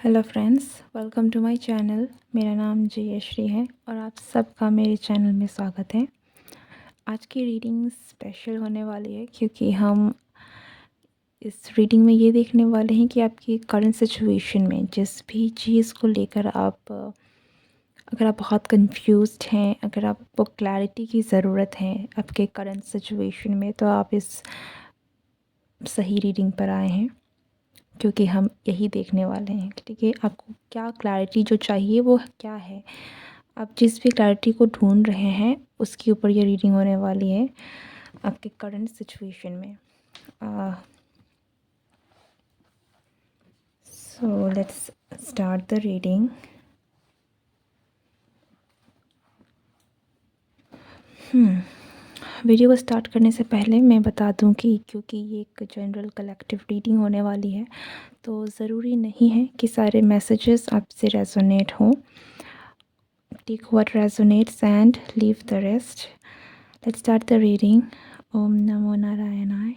Hello friends, welcome to my channel. मेरा नाम जयश्री है और आप सबका मेरे चैनल में स्वागत है। आज की रीडिंग स्पेशल होने वाली है क्योंकि हम इस रीडिंग में ये देखने वाले हैं कि आपकी करंट सिचुएशन में जिस भी चीज़ को लेकर अगर आप बहुत कंफ्यूज्ड हैं, अगर आपको क्लैरिटी की ज़रूरत है आपके करंट सिचुएशन में, तो आप इस सही रीडिंग पर आए हैं क्योंकि हम यही देखने वाले हैं। ठीक है, आपको क्या क्लैरिटी जो चाहिए वो क्या है। आप जिस भी क्लैरिटी को ढूंढ रहे हैं उसके ऊपर ये रीडिंग होने वाली है आपके करंट सिचुएशन में। So let's start the reading. Video को स्टार्ट करने से पहले मैं बता दूं कि क्योंकि ये एक जनरल कलेक्टिव रीडिंग होने वाली है तो ज़रूरी नहीं है कि सारे मैसेजेस आपसे रेजोनेट हों। Take what resonates and leave the rest. Let's start the reading. Om Namo Narayanaya.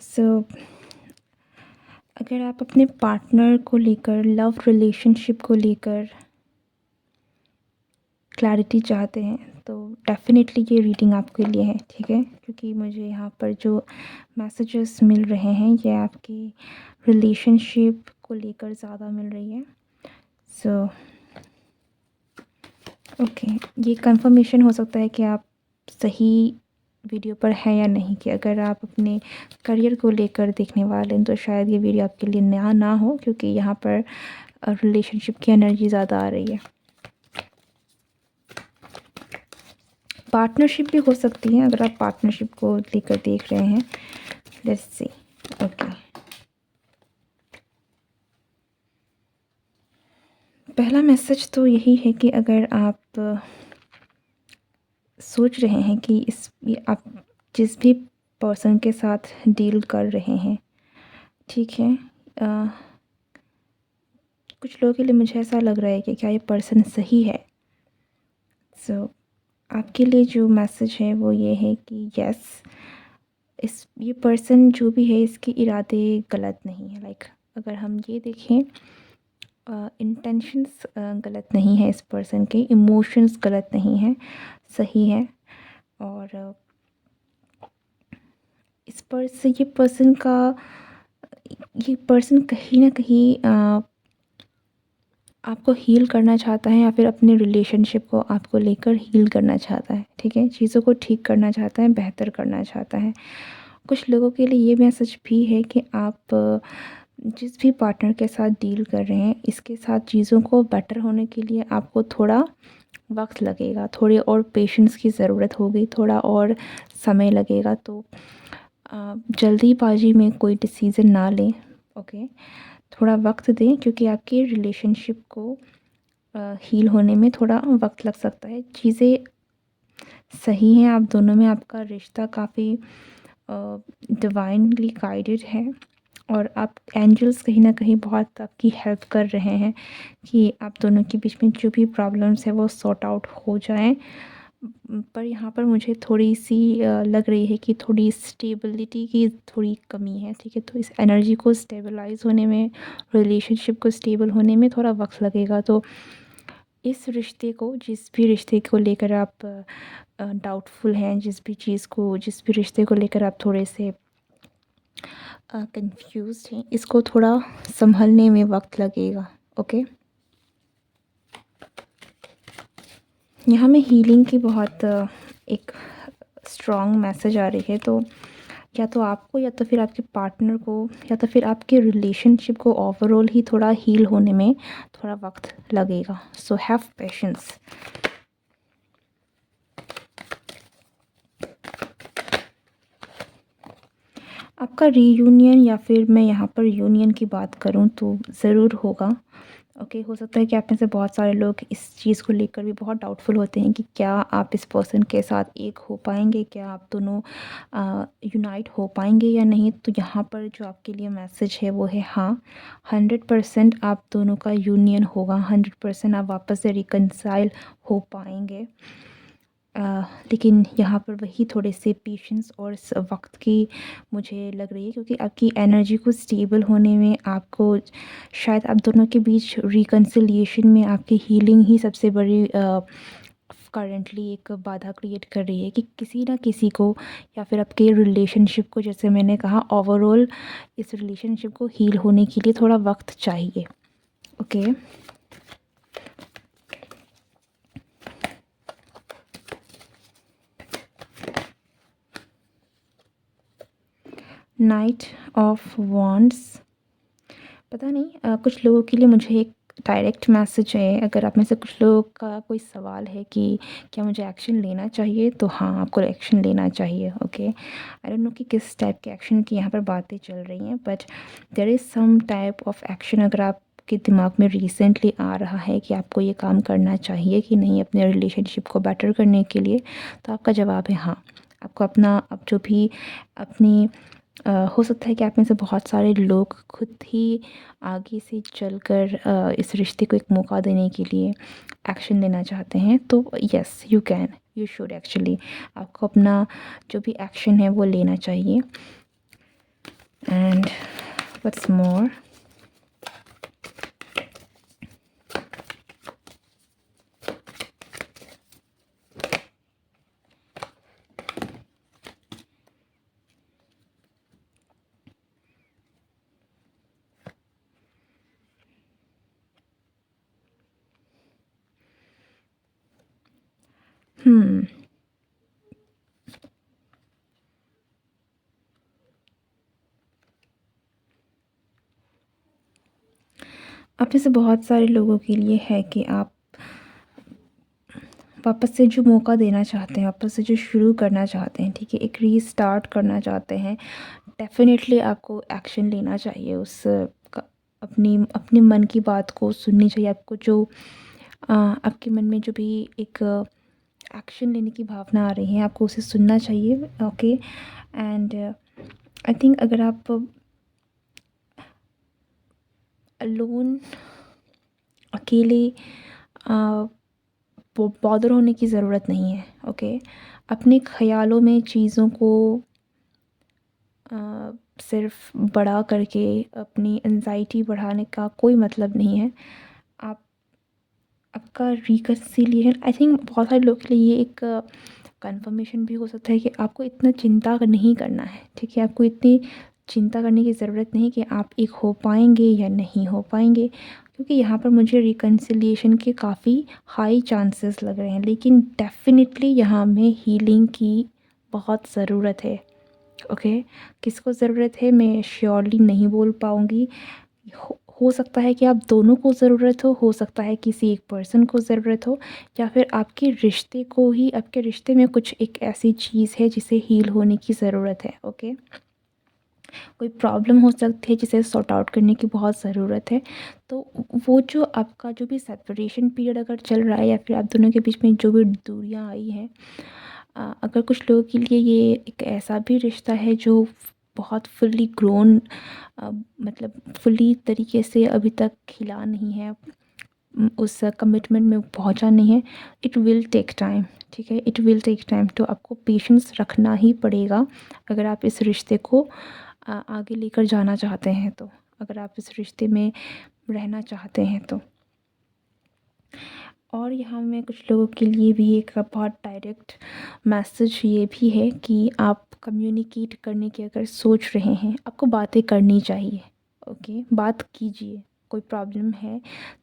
सो अगर आप अपने पार्टनर को लेकर, लव रिलेशनशिप को लेकर क्लैरिटी चाहते हैं तो डेफिनेटली ये रीडिंग आपके लिए है। ठीक है, क्योंकि मुझे यहाँ पर जो मैसेजेस मिल रहे हैं ये आपकी रिलेशनशिप को लेकर ज़्यादा मिल रही है। सो ओके, ये कंफर्मेशन हो सकता है कि आप सही वीडियो पर है या नहीं। कि अगर आप अपने करियर को लेकर देखने वाले हैं तो शायद ये वीडियो आपके लिए नया ना हो, क्योंकि यहाँ पर रिलेशनशिप की एनर्जी ज़्यादा आ रही है। पार्टनरशिप भी हो सकती है अगर आप पार्टनरशिप को लेकर देख रहे हैं। Let's see. ओके, पहला मैसेज तो यही है कि अगर आप सोच रहे हैं कि आप जिस भी पर्सन के साथ डील कर रहे हैं, ठीक है, कुछ लोगों के लिए मुझे ऐसा लग रहा है कि क्या ये पर्सन सही है। सो आपके लिए जो मैसेज है वो ये है कि यस, ये पर्सन जो भी है इसके इरादे गलत नहीं है। लाइक अगर हम ये देखें, इंटेंशंस गलत नहीं है इस पर्सन के, इमोशंस गलत नहीं है, सही है। और ये पर्सन कहीं ना कहीं आपको हील करना चाहता है या फिर अपने रिलेशनशिप को आपको लेकर हील करना चाहता है। ठीक है, चीज़ों को ठीक करना चाहता है, बेहतर करना चाहता है। कुछ लोगों के लिए ये मैसेज भी है कि आप जिस भी पार्टनर के साथ डील कर रहे हैं इसके साथ चीज़ों को बेटर होने के लिए आपको थोड़ा वक्त लगेगा, थोड़ी और पेशेंस की ज़रूरत होगी, थोड़ा और समय लगेगा। तो जल्दीबाजी में कोई डिसीज़न ना लें। ओके, थोड़ा वक्त दें क्योंकि आपकी रिलेशनशिप को हील होने में थोड़ा वक्त लग सकता है। चीज़ें सही हैं आप दोनों में, आपका रिश्ता काफ़ी डिवाइनली गाइडेड है और आप एंजल्स कहीं ना कहीं बहुत आपकी हेल्प कर रहे हैं कि आप दोनों के बीच में जो भी प्रॉब्लम्स है वो सॉर्ट आउट हो जाएं। पर यहाँ पर मुझे थोड़ी सी लग रही है कि थोड़ी स्टेबिलिटी की थोड़ी कमी है। ठीक है, तो इस एनर्जी को स्टेबलाइज होने में, रिलेशनशिप को स्टेबल होने में थोड़ा वक्त लगेगा। तो इस रिश्ते को, जिस भी रिश्ते को लेकर आप डाउटफुल हैं, जिस भी रिश्ते को लेकर आप थोड़े से कंफ्यूज्ड हैं, इसको थोड़ा संभलने में वक्त लगेगा। ओके, यहाँ में हीलिंग की बहुत एक स्ट्रॉन्ग मैसेज आ रही है। तो या तो आपको, या तो फिर आपके पार्टनर को, या तो फिर आपके रिलेशनशिप को ओवरऑल ही थोड़ा हील होने में थोड़ा वक्त लगेगा। So have patience. आपका रीयूनियन, या फिर मैं यहाँ पर यूनियन की बात करूँ तो ज़रूर होगा। ओके, हो सकता है कि आप में से बहुत सारे लोग इस चीज़ को लेकर भी बहुत डाउटफुल होते हैं कि क्या आप इस पर्सन के साथ एक हो पाएँगे? क्या आप दोनों यूनाइट हो पाएँगे या नहीं? तो यहाँ पर जो आपके लिए मैसेज है वो है हाँ, 100% आप दोनों का यूनियन होगा, 100% आप वापस से रिकंसाइल हो पाएँगे। अ, लेकिन यहाँ पर वही थोड़े से पेशेंस और वक्त की मुझे लग रही है, क्योंकि आपकी एनर्जी को स्टेबल होने में आपको शायद आप दोनों के बीच रिकन्सिलिएशन में आपकी हीलिंग ही सबसे बड़ी करंटली एक बाधा क्रिएट कर रही है कि किसी ना किसी को या फिर आपके रिलेशनशिप को, जैसे मैंने कहा ओवरऑल इस रिलेशनशिप को हील होने के लिए थोड़ा वक्त चाहिए। Okay, night of wands. पता नहीं कुछ लोगों के लिए मुझे एक डायरेक्ट मैसेज है। अगर आप में से कुछ लोगों का कोई सवाल है कि क्या मुझे एक्शन लेना चाहिए, तो हाँ, आपको एक्शन लेना चाहिए। ओके, आई डोंट नो कि किस टाइप के एक्शन की यहाँ पर बातें चल रही हैं, but there is some type of action अगर आपके दिमाग में रिसेंटली आ रहा है कि आपको ये काम करना चाहिए कि नहीं अपने रिलेशनशिप को बेटर करने के लिए, तो आपका जवाब है हाँ। आपको अपना अब जो भी अपनी हो सकता है कि आप में से बहुत सारे लोग खुद ही आगे से चलकर इस रिश्ते को एक मौका देने के लिए एक्शन लेना चाहते हैं, तो yes you can, you should actually, आपको अपना जो भी एक्शन है वो लेना चाहिए। एंड व्हाट्स मोर, आप में से बहुत सारे लोगों के लिए है कि आप वापस से जो मौका देना चाहते हैं, वापस से जो शुरू करना चाहते हैं, ठीक है, एक रीस्टार्ट करना चाहते हैं, डेफ़िनेटली आपको एक्शन लेना चाहिए। उस का अपनी अपने मन की बात को सुननी चाहिए। आपको जो आपके मन में जो भी एक एक्शन लेने की भावना आ रही है, आपको उसे सुनना चाहिए। ओके, एंड आई थिंक अगर आप अलोन अकेले बॉदर होने की ज़रूरत नहीं है। ओके, अपने ख़यालों में चीज़ों को सिर्फ बड़ा करके अपनी एंजाइटी बढ़ाने का कोई मतलब नहीं है। आप आपका रिकन्सिलिएशन, आई थिंक बहुत सारे लोगों के लिए ये एक कंफर्मेशन भी हो सकता है कि आपको इतना चिंता नहीं करना है, ठीक है? आपको इतनी चिंता करने की ज़रूरत नहीं कि आप एक हो पाएंगे या नहीं हो पाएंगे, क्योंकि यहाँ पर मुझे रिकन्सिलिएशन के काफ़ी हाई चांसेस लग रहे हैं, लेकिन डेफिनेटली यहाँ में हीलिंग की बहुत ज़रूरत है। ओके, किसको ज़रूरत है मैं श्योरली नहीं बोल पाऊँगी। हो सकता है कि आप दोनों को ज़रूरत हो सकता है किसी एक पर्सन को ज़रूरत हो, या फिर आपके रिश्ते को ही, आपके रिश्ते में कुछ एक ऐसी चीज़ है जिसे हील होने की ज़रूरत है। ओके, कोई प्रॉब्लम हो सकती है जिसे सॉर्ट आउट करने की बहुत ज़रूरत है। तो वो जो आपका जो भी सेपरेशन पीरियड अगर चल रहा है, या फिर आप दोनों के बीच में जो भी दूरियां आई हैं, अगर कुछ लोगों के लिए ये एक ऐसा भी रिश्ता है जो बहुत फुल्ली ग्रोन, मतलब फुल्ली तरीके से अभी तक खिला नहीं है, उस कमिटमेंट में पहुंचा नहीं है, इट विल टेक टाइम, ठीक है, इट विल टेक टाइम। तो आपको पेशेंस रखना ही पड़ेगा अगर आप इस रिश्ते को आगे लेकर जाना चाहते हैं, तो अगर आप इस रिश्ते में रहना चाहते हैं तो। और यहाँ में कुछ लोगों के लिए भी एक बहुत डायरेक्ट मैसेज ये भी है कि आप कम्युनिकेट करने की अगर सोच रहे हैं, आपको बातें करनी चाहिए। ओके, बात कीजिए। कोई प्रॉब्लम है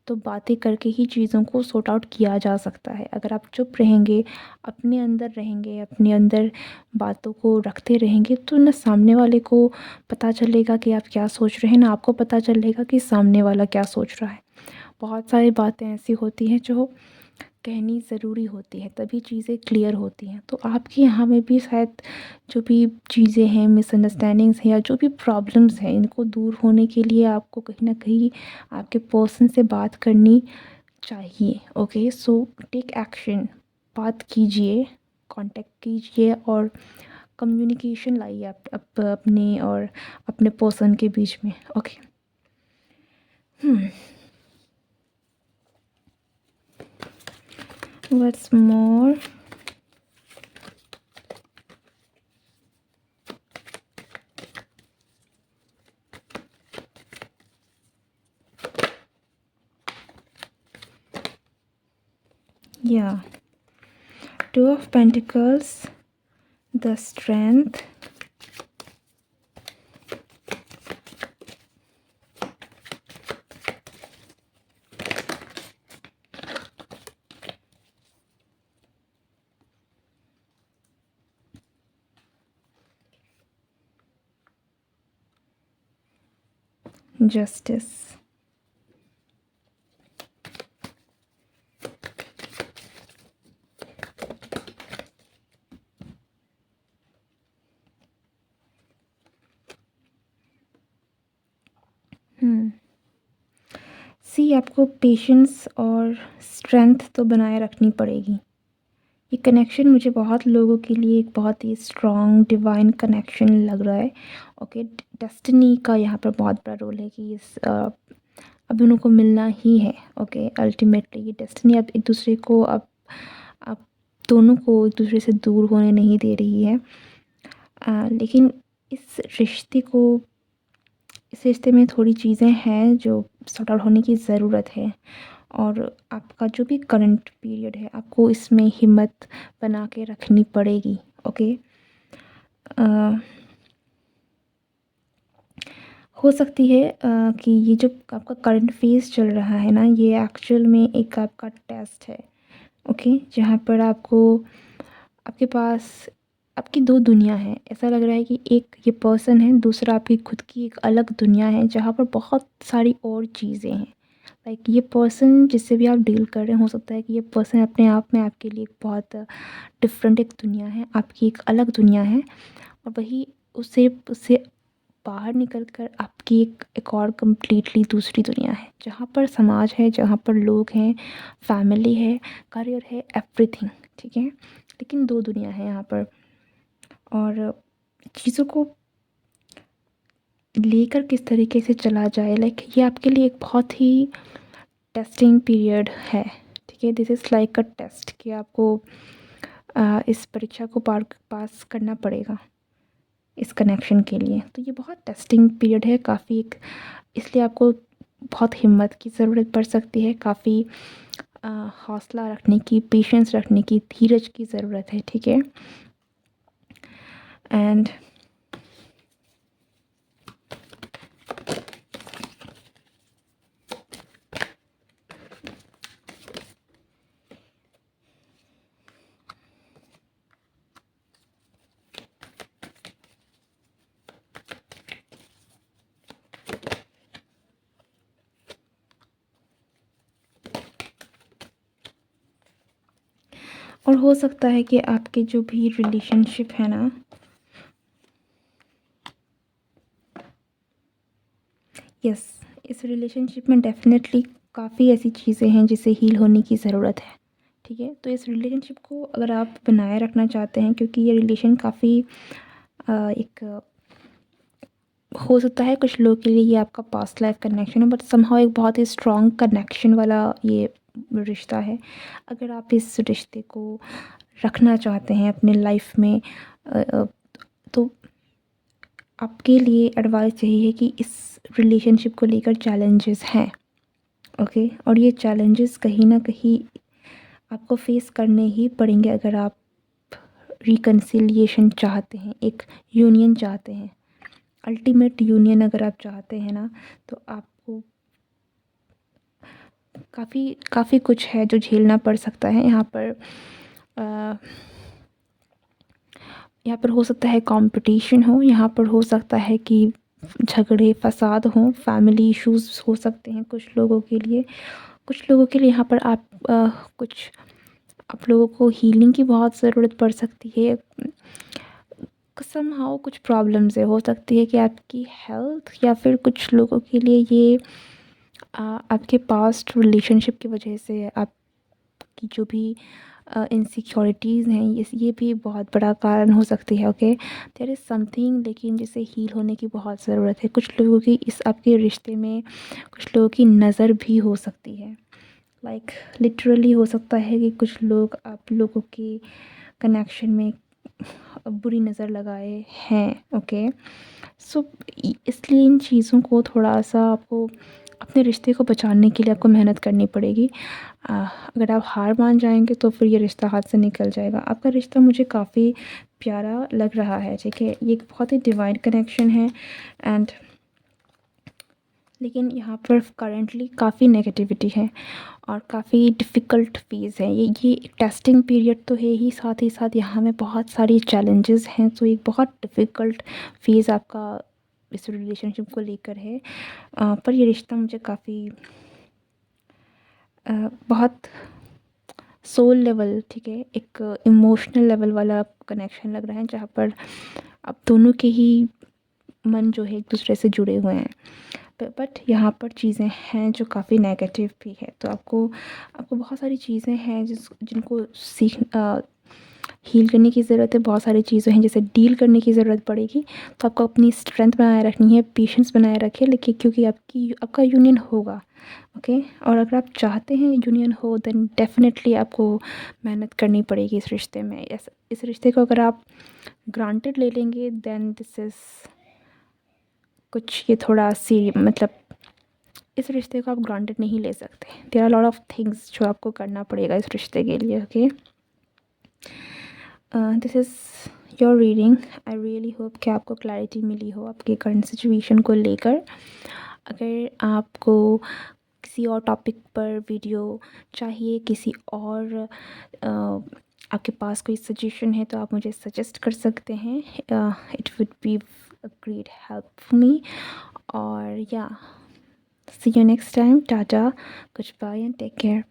तो बातें करके ही चीज़ों को सॉर्ट आउट किया जा सकता है। अगर आप चुप रहेंगे, अपने अंदर रहेंगे, अपने अंदर बातों को रखते रहेंगे, तो ना सामने वाले को पता चलेगा कि आप क्या सोच रहे हैं, ना आपको पता चलेगा कि सामने वाला क्या सोच रहा है। बहुत सारी बातें ऐसी होती हैं जो कहनी ज़रूरी होती है, तभी चीज़ें क्लियर होती हैं। तो आपके यहाँ में भी शायद जो भी चीज़ें हैं, मिसअंडरस्टैंडिंग्स हैं या जो भी प्रॉब्लम्स हैं, इनको दूर होने के लिए आपको कहीं न कहीं आपके पर्सन से बात करनी चाहिए। ओके, सो टेक एक्शन, बात कीजिए, कांटेक्ट कीजिए और कम्युनिकेशन लाइए अपने और अपने पर्सन के बीच में। Okay. What's more? Yeah, Two of Pentacles, the Strength, Justice. सी, आपको पेशेंस और स्ट्रेंथ तो बनाए रखनी पड़ेगी। ये कनेक्शन मुझे बहुत लोगों के लिए एक बहुत ही स्ट्रॉन्ग डिवाइन कनेक्शन लग रहा है। ओके, डेस्टिनी का यहाँ पर बहुत बड़ा रोल है कि अब उनको मिलना ही है। ओके, अल्टीमेटली ये डेस्टिनी अब एक दूसरे को अब दोनों को एक दूसरे से दूर होने नहीं दे रही है। लेकिन इस रिश्ते में थोड़ी चीज़ें हैं जो सॉर्ट आउट होने की ज़रूरत है। और आपका जो भी करंट पीरियड है, आपको इसमें हिम्मत बना के रखनी पड़ेगी। ओके, हो सकती है कि ये जो आपका करंट फेज़ चल रहा है ना, ये एक्चुअल में एक आपका टेस्ट है। ओके, जहाँ पर आपके पास आपकी 2 दुनिया है। ऐसा लग रहा है कि एक ये पर्सन है, दूसरा आपकी खुद की एक अलग दुनिया है, जहाँ पर बहुत सारी और चीज़ें हैं। लाइक ये पर्सन जिससे भी आप डील कर रहे हैं, हो सकता है कि ये पर्सन अपने आप में आपके लिए एक बहुत डिफरेंट एक दुनिया है, आपकी एक अलग दुनिया है। और वही उससे उससे बाहर निकल कर आपकी एक और कंप्लीटली दूसरी दुनिया है, जहाँ पर समाज है, जहाँ पर लोग हैं, फैमिली है, करियर है, एवरीथिंग। ठीक है, लेकिन 2 दुनिया है यहाँ पर। और चीज़ों को लेकर किस तरीके से चला जाए, लाइक ये आपके लिए एक बहुत ही टेस्टिंग पीरियड है। ठीक है, this is like a test कि आपको इस परीक्षा को पास करना पड़ेगा इस कनेक्शन के लिए। तो ये बहुत टेस्टिंग पीरियड है, काफ़ी एक, इसलिए आपको बहुत हिम्मत की ज़रूरत पड़ सकती है, काफ़ी हौसला रखने की, पेशेंस रखने की, धीरज की ज़रूरत है। ठीक है, एंड और हो सकता है कि आपके जो भी रिलेशनशिप है ना, यस, इस रिलेशनशिप में डेफ़िनेटली काफ़ी ऐसी चीज़ें हैं जिसे हील होने की ज़रूरत है। ठीक है, तो इस रिलेशनशिप को अगर आप बनाए रखना चाहते हैं, क्योंकि ये रिलेशन काफ़ी एक हो सकता है कुछ लोगों के लिए ये आपका पास्ट लाइफ कनेक्शन है, बट समहाउ एक बहुत ही स्ट्रॉन्ग कनेक्शन वाला ये रिश्ता है। अगर आप इस रिश्ते को रखना चाहते हैं अपने लाइफ में, तो आपके लिए एडवाइस यही है कि इस रिलेशनशिप को लेकर चैलेंजेस हैं। ओके, और ये चैलेंजेस कहीं ना कहीं आपको फेस करने ही पड़ेंगे अगर आप रिकन्सिलिएशन चाहते हैं, एक यूनियन चाहते हैं, अल्टीमेट यूनियन अगर आप चाहते हैं ना, तो आपको काफ़ी कुछ है जो झेलना पड़ सकता है। यहाँ पर हो सकता है कंपटीशन हो, यहाँ पर हो सकता है कि झगड़े फसाद हों, फैमिली इश्यूज़ हो सकते हैं कुछ लोगों के लिए। कुछ लोगों के लिए यहाँ पर आप कुछ आप लोगों को हीलिंग की बहुत ज़रूरत पड़ सकती है। समहाउ कुछ प्रॉब्लम्स है, हो सकती है कि आपकी हेल्थ या फिर कुछ लोगों के लिए ये आपके पास्ट रिलेशनशिप की वजह से आपकी जो भी इनसिक्योरिटीज़ हैं, ये भी बहुत बड़ा कारण हो सकती है। ओके, देयर इज़ समथिंग, लेकिन जिसे हील होने की बहुत ज़रूरत है। कुछ लोगों की इस आपके रिश्ते में कुछ लोगों की नज़र भी हो सकती है। लाइक लिटरली हो सकता है कि कुछ लोग आप लोगों की कनेक्शन में बुरी नज़र लगाए हैं। ओके, सो इसलिए इन चीज़ों को थोड़ा सा आपको अपने रिश्ते को बचाने के लिए आपको मेहनत करनी पड़ेगी। अगर आप हार मान जाएंगे तो फिर ये रिश्ता हाथ से निकल जाएगा। आपका रिश्ता मुझे काफ़ी प्यारा लग रहा है, ठीक है, ये एक बहुत ही डिवाइन कनेक्शन है। एंड लेकिन यहाँ पर करंटली काफ़ी नेगेटिविटी है और काफ़ी डिफ़िकल्ट फ़ेज़ है। ये एक टेस्टिंग पीरियड तो है ही साथ यहाँ में बहुत सारी चैलेंजेस हैं। तो एक बहुत डिफ़िकल्ट फ़ेज़ आपका इस रिलेशनशिप को लेकर है। पर ये रिश्ता मुझे काफ़ी बहुत सोल लेवल, ठीक है, एक इमोशनल लेवल वाला कनेक्शन लग रहा है, जहाँ पर अब दोनों के ही मन जो है एक दूसरे से जुड़े हुए हैं। बट यहाँ पर चीज़ें हैं जो काफ़ी नेगेटिव भी है। तो आपको आपको बहुत सारी चीज़ें हैं जिनको हील करने की ज़रूरत है। बहुत सारी चीज़ें हैं जिसे डील करने की ज़रूरत पड़ेगी। तो आपको अपनी स्ट्रेंथ बनाए रखनी है, पेशेंस बनाए रखें, लेकिन क्योंकि आपका यूनियन होगा। ओके, और अगर आप चाहते हैं यूनियन हो, देन डेफिनेटली आपको मेहनत करनी पड़ेगी इस रिश्ते में। इस रिश्ते को अगर आप ग्रांटेड ले लेंगे, देन दिस इज़ कुछ ये थोड़ा सी मतलब इस रिश्ते को आप ग्रांटेड नहीं ले सकते। There are lot of things जो आपको करना पड़ेगा इस रिश्ते के लिए। Okay, this is your reading. I really hope कि आपको क्लैरिटी मिली हो आपके करंट सिचुएशन को लेकर। अगर आपको किसी और टॉपिक पर वीडियो चाहिए, किसी और आपके पास कोई सजेशन है, तो आप मुझे सजेस्ट कर सकते हैं। It would be a great help for me. और या, see you next time. Tata, goodbye, and take care.